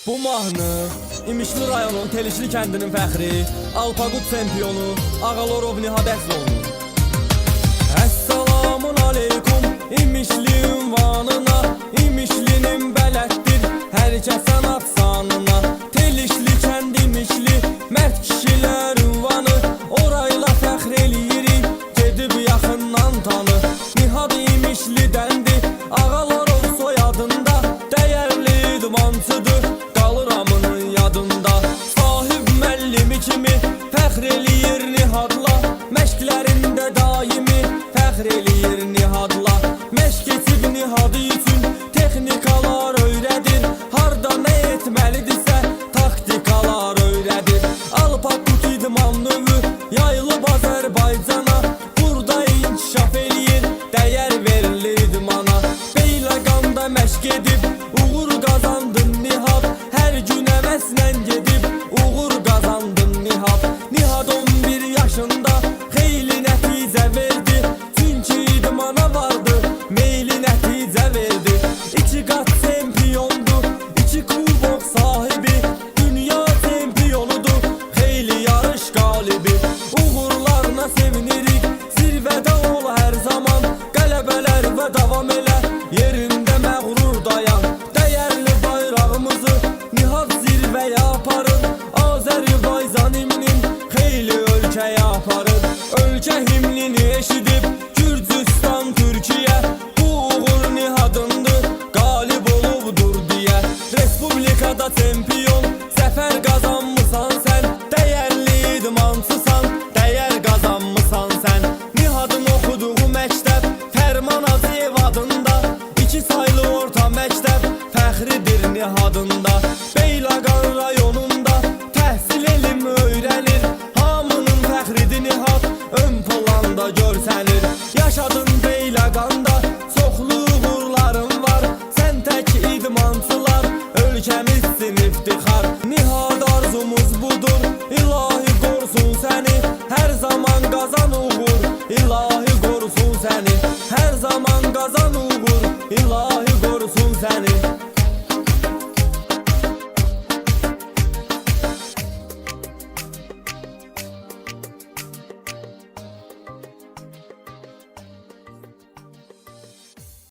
Bu mahnı İmişli rayonun Telişli kəndinin fəxri Alpaqut çempionu Ağalorov Nihat Əfzolunun. Əssalamun aleykum İmişli ünvanına, İmişlinin bələddir hər kəsən afsanına. Telişli kənd İmişli mərd kişilər ünvanı, orayla fəxr eləyirik gedib yaxından tanı. Nihat İmişlidəndir, Ağalorov soyadında, dəyərli idmancıdır, qalır hamının yadında. Sahib müəllimi kimi fəxr eləyir Nihatla, məşqlərində daimi fəxr eləyir Nihatla. Məşq keçib Nihadı üçün texnikalar öyrədir, harda nə etməlidirsə taktikalar öyrədir. Alpaqut idman növü yayılıb Azərbaycana, burada inkişaf eləyir, dəyər verilir idmana. Beyləqanda məşq edib uğur qazandın Nihat, hər gün əvəzlə gedib uğur qazandın Nihat. Nihat 11 yaşında xeyli nəticə verdi, çünki idmana vardı, meyli nəticə verdi. 2 qat çempiondur, 2 kubok sahibi, dünya çempionudur, xeyli yarış qalibi. Uğurlarına sevinirik, zirvədə ol hər zaman, qələbələr və davam elə, yerində məğrur dayan. Dəyərli bayrağımızı Nihat zirvəyə aparır, Azərbaycan himnin xeyli ölkəyə aparır. Ölkə himnini eşidib Gürcüstan, Türkiyə, bu uğur Nihatındır, qalib olubdur deyə. Respublikada çempion zəfər qazanmısan sən, dəyərli idmançısan, dəyər qazanmısan sən. Nihatın oxuduğu məktəb Fərman Hacıyev adında, 2 saylı orta məktəb fəxridir Nihatında. Beyləqan rayonunda təhsil elm öyrənir, hamının fəxridir Nihat, ön planda görsənir. Yaşadın Beyləqanda, çoxlu uğurların var, sən tək idmançılar, ölkəmizsin iftixar. Nihat arzumuz budur, ilahi qorusun səni, hər zaman qazan uğur, ilahi qorusun səni, hər zaman qazan uğur, ilahi qorusun səni.